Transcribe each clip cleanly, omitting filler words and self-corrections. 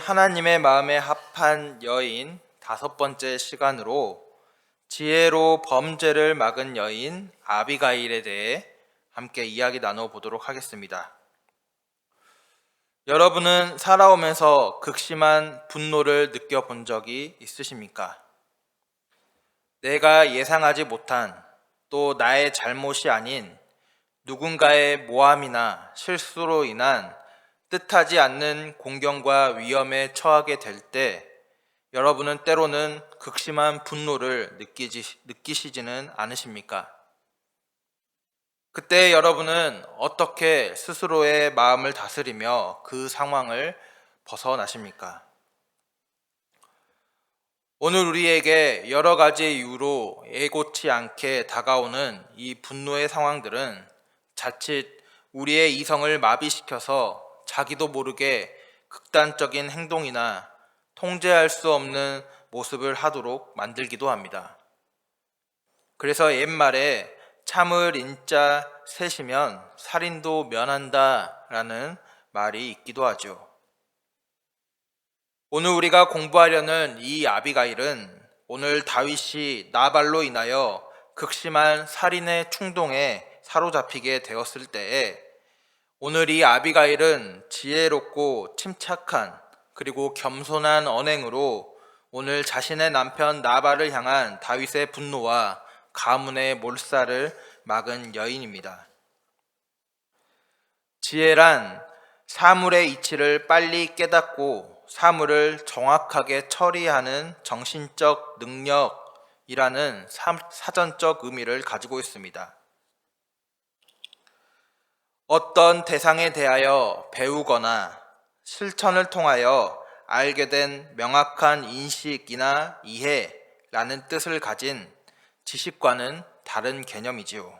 하나님의 마음에 합한 여인 5번째 시간으로 지혜로 범죄를 막은 여인 아비가일에 대해 함께 이야기 나눠보도록 하겠습니다. 여러분은 살아오면서 극심한 분노를 느껴본 적이 있으십니까? 내가 예상하지 못한, 또 나의 잘못이 아닌 누군가의 모함이나 실수로 인한 뜻하지 않는 공경과 위험에 처하게 될 때 여러분은 때로는 극심한 분노를 느끼시지는 않으십니까? 그때 여러분은 어떻게 스스로의 마음을 다스리며 그 상황을 벗어나십니까? 오늘 우리에게 여러 가지 이유로 예고치 않게 다가오는 이 분노의 상황들은 자칫 우리의 이성을 마비시켜서 자기도 모르게 극단적인 행동이나 통제할 수 없는 모습을 하도록 만들기도 합니다. 그래서 옛말에 참을 인자 셋이면 살인도 면한다 라는 말이 있기도 하죠. 오늘 우리가 공부하려는 이 아비가일은 오늘 다윗이 나발로 인하여 극심한 살인의 충동에 사로잡히게 되었을 때에 오늘 이 아비가일은 지혜롭고 침착한 그리고 겸손한 언행으로 오늘 자신의 남편 나발을 향한 다윗의 분노와 가문의 몰살을 막은 여인입니다. 지혜란 사물의 이치를 빨리 깨닫고 사물을 정확하게 처리하는 정신적 능력이라는 사전적 의미를 가지고 있습니다. 어떤 대상에 대하여 배우거나 실천을 통하여 알게 된 명확한 인식이나 이해라는 뜻을 가진 지식과는 다른 개념이지요.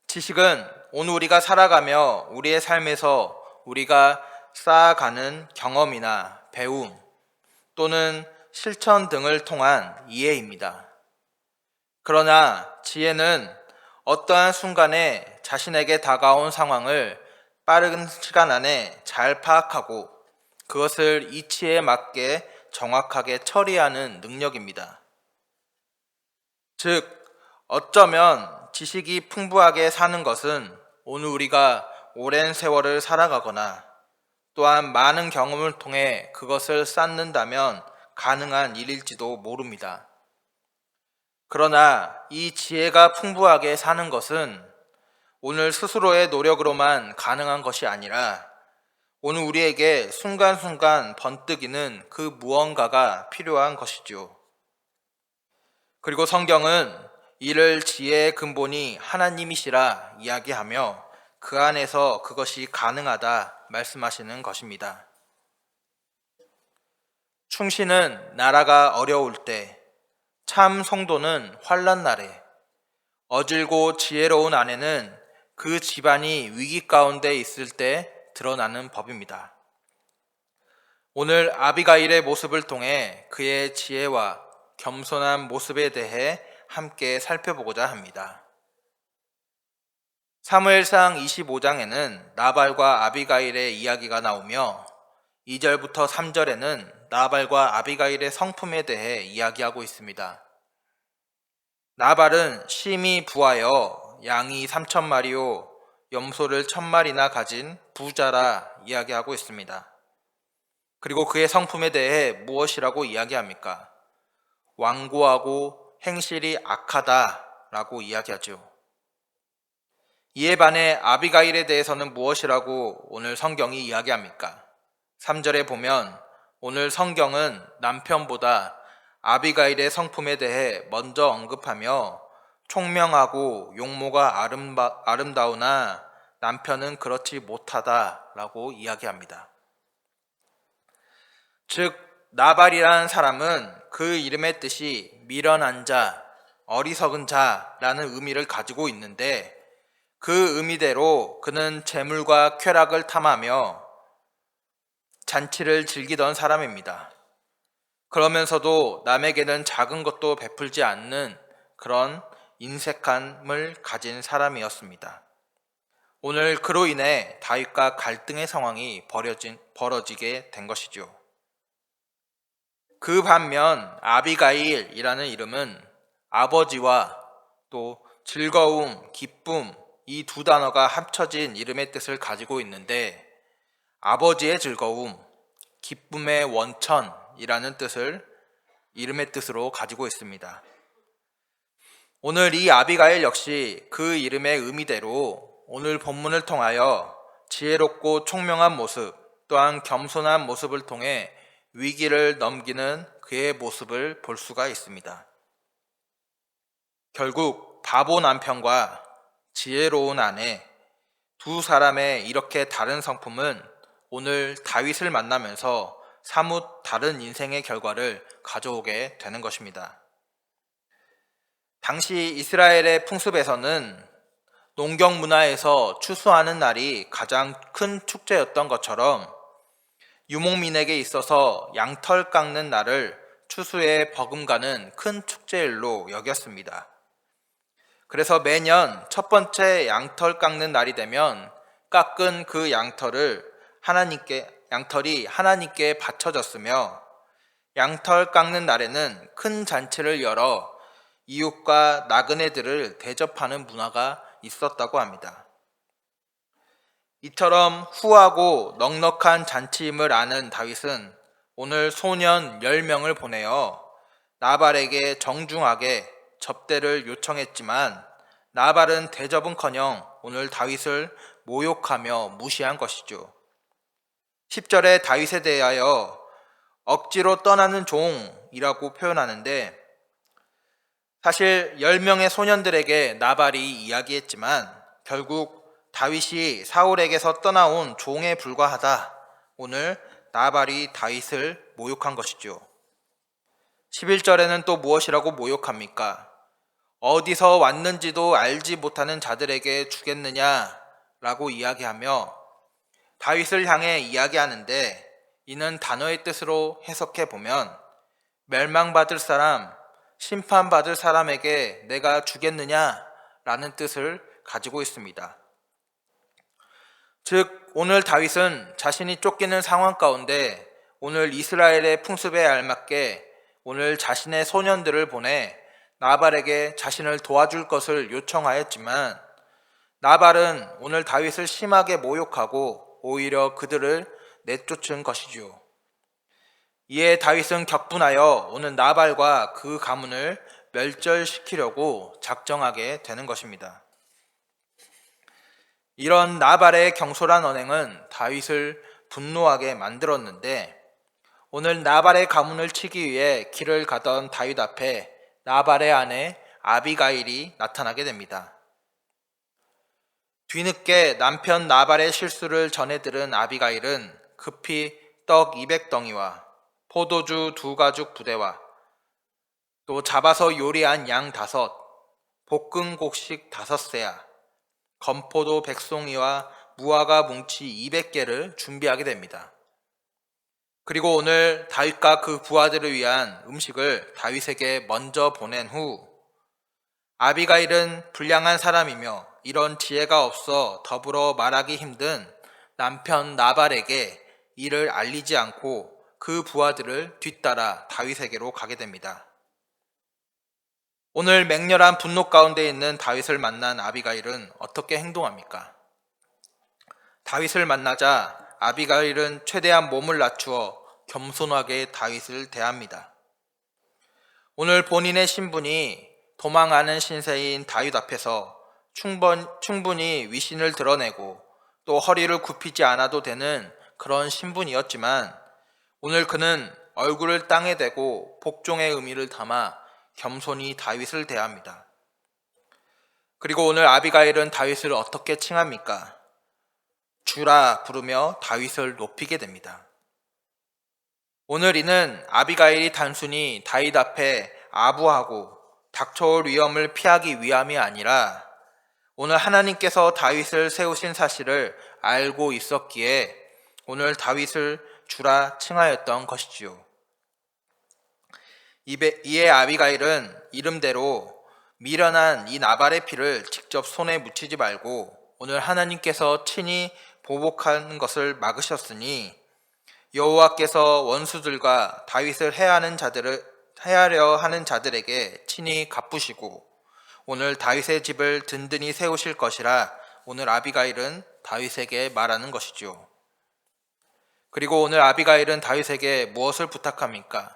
지식은 오늘 우리가 살아가며 우리의 삶에서 우리가 쌓아가는 경험이나 배움 또는 실천 등을 통한 이해입니다. 그러나 지혜는 어떠한 순간에 자신에게 다가온 상황을 빠른 시간 안에 잘 파악하고 그것을 이치에 맞게 정확하게 처리하는 능력입니다. 즉, 어쩌면 지식이 풍부하게 사는 것은 오늘 우리가 오랜 세월을 살아가거나 또한 많은 경험을 통해 그것을 쌓는다면 가능한 일일지도 모릅니다. 그러나 이 지혜가 풍부하게 사는 것은 오늘 스스로의 노력으로만 가능한 것이 아니라 오늘 우리에게 순간순간 번뜩이는 그 무언가가 필요한 것이죠. 그리고 성경은 이를 지혜의 근본이 하나님이시라 이야기하며 그 안에서 그것이 가능하다 말씀하시는 것입니다. 충신은 나라가 어려울 때, 참 성도는 환난 날에, 어질고 지혜로운 아내는 그 집안이 위기 가운데 있을 때 드러나는 법입니다. 오늘 아비가일의 모습을 통해 그의 지혜와 겸손한 모습에 대해 함께 살펴보고자 합니다. 사무엘상 25장에는 나발과 아비가일의 이야기가 나오며 2절부터 3절에는 나발과 아비가일의 성품에 대해 이야기하고 있습니다. 나발은 심히 부하여 양이 3,000마리요 염소를 1,000마리나 가진 부자라 이야기하고 있습니다. 그리고 그의 성품에 대해 무엇이라고 이야기합니까? 완고하고 행실이 악하다라고 이야기하죠. 이에 반해 아비가일에 대해서는 무엇이라고 오늘 성경이 이야기합니까? 3절에 보면 오늘 성경은 남편보다 아비가일의 성품에 대해 먼저 언급하며 총명하고 용모가 아름다우나 남편은 그렇지 못하다라고 이야기합니다. 즉 나발이라는 사람은 그 이름의 뜻이 미련한 자, 어리석은 자라는 의미를 가지고 있는데 그 의미대로 그는 재물과 쾌락을 탐하며 잔치를 즐기던 사람입니다. 그러면서도 남에게는 작은 것도 베풀지 않는 그런 인색함을 가진 사람이었습니다. 오늘 그로 인해 다윗과 갈등의 상황이 벌어지게 된 것이죠. 그 반면 아비가일이라는 이름은 아버지와 또 즐거움, 기쁨, 이 두 단어가 합쳐진 이름의 뜻을 가지고 있는데, 아버지의 즐거움, 기쁨의 원천이라는 뜻을 이름의 뜻으로 가지고 있습니다. 오늘 이 아비가일 역시 그 이름의 의미대로 오늘 본문을 통하여 지혜롭고 총명한 모습, 또한 겸손한 모습을 통해 위기를 넘기는 그의 모습을 볼 수가 있습니다. 결국 바보 남편과 지혜로운 아내, 두 사람의 이렇게 다른 성품은 오늘 다윗을 만나면서 사뭇 다른 인생의 결과를 가져오게 되는 것입니다. 당시 이스라엘의 풍습에서는 농경 문화에서 추수하는 날이 가장 큰 축제였던 것처럼 유목민에게 있어서 양털 깎는 날을 추수에 버금가는 큰 축제일로 여겼습니다. 그래서 매년 첫 번째 양털 깎는 날이 되면 깎은 그 양털이 하나님께 바쳐졌으며, 양털 깎는 날에는 큰 잔치를 열어 이웃과 나그네들을 대접하는 문화가 있었다고 합니다. 이처럼 후하고 넉넉한 잔치임을 아는 다윗은 오늘 소년 10명을 보내어 나발에게 정중하게 접대를 요청했지만, 나발은 대접은커녕 오늘 다윗을 모욕하며 무시한 것이죠. 10절에 다윗에 대하여 억지로 떠나는 종이라고 표현하는데, 사실 10명의 소년들에게 나발이 이야기했지만 결국 다윗이 사울에게서 떠나온 종에 불과하다. 오늘 나발이 다윗을 모욕한 것이죠. 11절에는 또 무엇이라고 모욕합니까? 어디서 왔는지도 알지 못하는 자들에게 주겠느냐라고 이야기하며 다윗을 향해 이야기하는데, 이는 단어의 뜻으로 해석해 보면 멸망받을 사람, 심판받을 사람에게 내가 주겠느냐라는 뜻을 가지고 있습니다. 즉 오늘 다윗은 자신이 쫓기는 상황 가운데 오늘 이스라엘의 풍습에 알맞게 오늘 자신의 소년들을 보내 나발에게 자신을 도와줄 것을 요청하였지만, 나발은 오늘 다윗을 심하게 모욕하고 오히려 그들을 내쫓은 것이죠. 이에 다윗은 격분하여 오늘 나발과 그 가문을 멸절시키려고 작정하게 되는 것입니다. 이런 나발의 경솔한 언행은 다윗을 분노하게 만들었는데, 오늘 나발의 가문을 치기 위해 길을 가던 다윗 앞에 나발의 아내 아비가일이 나타나게 됩니다. 뒤늦게 남편 나발의 실수를 전해 들은 아비가일은 급히 떡 200덩이와 포도주 2가죽 부대와 또 잡아서 요리한 양 5, 볶은 곡식 5세야, 건포도 100송이와 무화과 뭉치 200개를 준비하게 됩니다. 그리고 오늘 다윗과 그 부하들을 위한 음식을 다윗에게 먼저 보낸 후, 아비가일은 불량한 사람이며 이런 지혜가 없어 더불어 말하기 힘든 남편 나발에게 이를 알리지 않고 그 부하들을 뒤따라 다윗에게로 가게 됩니다. 오늘 맹렬한 분노 가운데 있는 다윗을 만난 아비가일은 어떻게 행동합니까? 다윗을 만나자 아비가일은 최대한 몸을 낮추어 겸손하게 다윗을 대합니다. 오늘 본인의 신분이 도망하는 신세인 다윗 앞에서 충분히 위신을 드러내고 또 허리를 굽히지 않아도 되는 그런 신분이었지만, 오늘 그는 얼굴을 땅에 대고 복종의 의미를 담아 겸손히 다윗을 대합니다. 그리고 오늘 아비가일은 다윗을 어떻게 칭합니까? 주라 부르며 다윗을 높이게 됩니다. 오늘 이는 아비가일이 단순히 다윗 앞에 아부하고 닥쳐올 위험을 피하기 위함이 아니라 오늘 하나님께서 다윗을 세우신 사실을 알고 있었기에 오늘 다윗을 주라 칭하였던 것이지요. 이에 아비가일은 이름대로 미련한 이 나발의 피를 직접 손에 묻히지 말고 오늘 하나님께서 친히 보복하는 것을 막으셨으니 여호와께서 원수들과 다윗을 해하려 하는 자들에게 친히 갚으시고 오늘 다윗의 집을 든든히 세우실 것이라 오늘 아비가일은 다윗에게 말하는 것이죠. 그리고 오늘 아비가일은 다윗에게 무엇을 부탁합니까?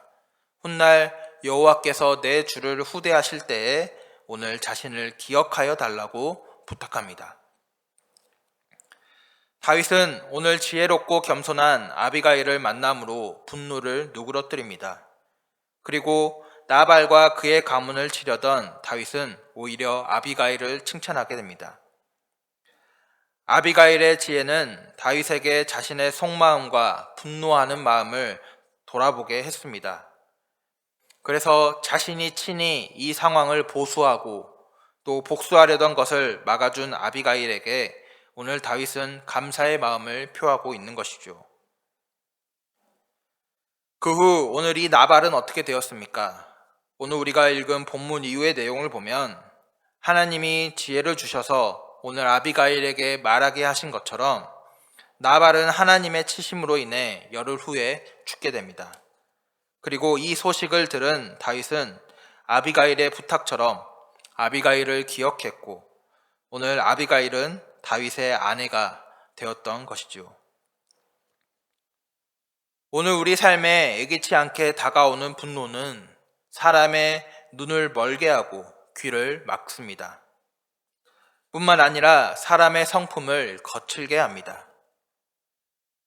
훗날 여호와께서 내 주를 후대하실 때에 오늘 자신을 기억하여 달라고 부탁합니다. 다윗은 오늘 지혜롭고 겸손한 아비가일을 만남으로 분노를 누그러뜨립니다. 그리고 나발과 그의 가문을 치려던 다윗은 오히려 아비가일을 칭찬하게 됩니다. 아비가일의 지혜는 다윗에게 자신의 속마음과 분노하는 마음을 돌아보게 했습니다. 그래서 자신이 친히 이 상황을 보수하고 또 복수하려던 것을 막아준 아비가일에게 오늘 다윗은 감사의 마음을 표하고 있는 것이죠. 그 후 오늘 이 나발은 어떻게 되었습니까? 오늘 우리가 읽은 본문 이후의 내용을 보면 하나님이 지혜를 주셔서 오늘 아비가일에게 말하게 하신 것처럼 나발은 하나님의 치심으로 인해 열흘 후에 죽게 됩니다. 그리고 이 소식을 들은 다윗은 아비가일의 부탁처럼 아비가일을 기억했고 오늘 아비가일은 다윗의 아내가 되었던 것이죠. 오늘 우리 삶에 예기치 않게 다가오는 분노는 사람의 눈을 멀게 하고 귀를 막습니다. 뿐만 아니라 사람의 성품을 거칠게 합니다.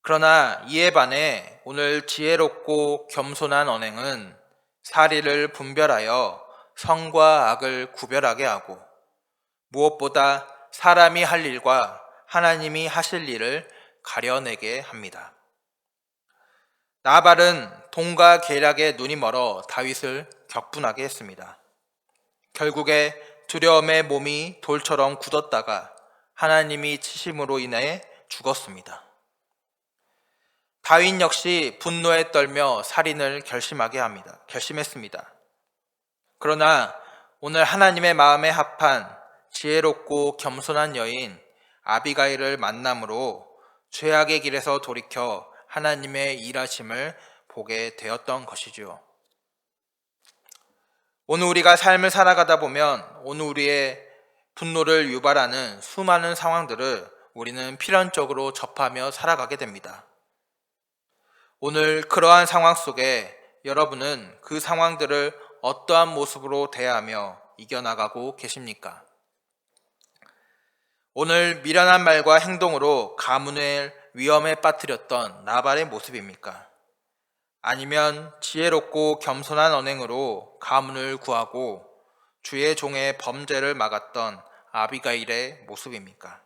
그러나 이에 반해 오늘 지혜롭고 겸손한 언행은 사리를 분별하여 선과 악을 구별하게 하고 무엇보다 사람이 할 일과 하나님이 하실 일을 가려내게 합니다. 나발은 돈과 계략에 눈이 멀어 다윗을 격분하게 했습니다. 결국에 두려움에 몸이 돌처럼 굳었다가 하나님이 치심으로 인해 죽었습니다. 다윗 역시 분노에 떨며 살인을 결심했습니다. 그러나 오늘 하나님의 마음에 합한 지혜롭고 겸손한 여인 아비가일을 만남으로 죄악의 길에서 돌이켜 하나님의 일하심을 보게 되었던 것이죠. 오늘 우리가 삶을 살아가다 보면 오늘 우리의 분노를 유발하는 수많은 상황들을 우리는 필연적으로 접하며 살아가게 됩니다. 오늘 그러한 상황 속에 여러분은 그 상황들을 어떠한 모습으로 대하며 이겨나가고 계십니까? 오늘 미련한 말과 행동으로 가문을 위험에 빠뜨렸던 나발의 모습입니까? 아니면 지혜롭고 겸손한 언행으로 가문을 구하고 주의 종의 범죄를 막았던 아비가일의 모습입니까?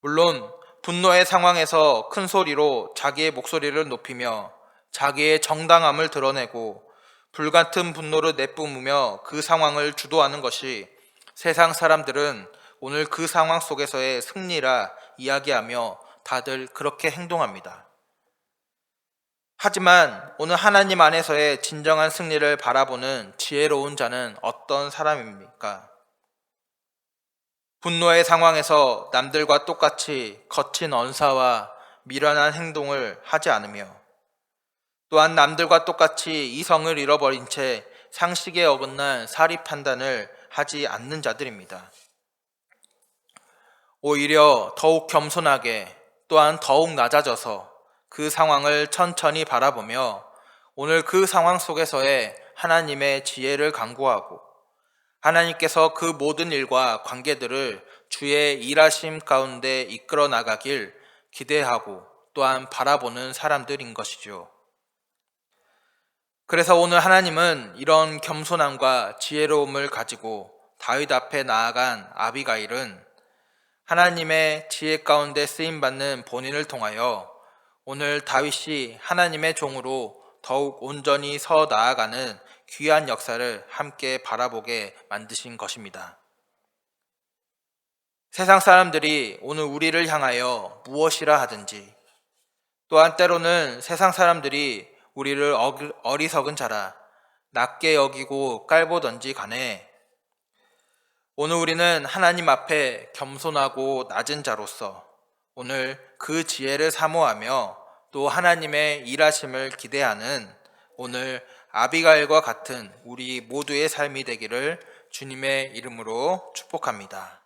물론 분노의 상황에서 큰 소리로 자기의 목소리를 높이며 자기의 정당함을 드러내고 불같은 분노를 내뿜으며 그 상황을 주도하는 것이 세상 사람들은 오늘 그 상황 속에서의 승리라 이야기하며 다들 그렇게 행동합니다. 하지만 오늘 하나님 안에서의 진정한 승리를 바라보는 지혜로운 자는 어떤 사람입니까? 분노의 상황에서 남들과 똑같이 거친 언사와 미련한 행동을 하지 않으며 또한 남들과 똑같이 이성을 잃어버린 채 상식에 어긋난 사리 판단을 하지 않는 자들입니다. 오히려 더욱 겸손하게 또한 더욱 낮아져서 그 상황을 천천히 바라보며 오늘 그 상황 속에서의 하나님의 지혜를 간구하고 하나님께서 그 모든 일과 관계들을 주의 일하심 가운데 이끌어 나가길 기대하고 또한 바라보는 사람들인 것이죠. 그래서 오늘 하나님은 이런 겸손함과 지혜로움을 가지고 다윗 앞에 나아간 아비가일은 하나님의 지혜 가운데 쓰임받는 본인을 통하여 오늘 다윗이 하나님의 종으로 더욱 온전히 서 나아가는 귀한 역사를 함께 바라보게 만드신 것입니다. 세상 사람들이 오늘 우리를 향하여 무엇이라 하든지 또한 때로는 세상 사람들이 우리를 어리석은 자라 낮게 여기고 깔보던지 간에 오늘 우리는 하나님 앞에 겸손하고 낮은 자로서 오늘 그 지혜를 사모하며 또 하나님의 일하심을 기대하는 오늘 아비가일과 같은 우리 모두의 삶이 되기를 주님의 이름으로 축복합니다.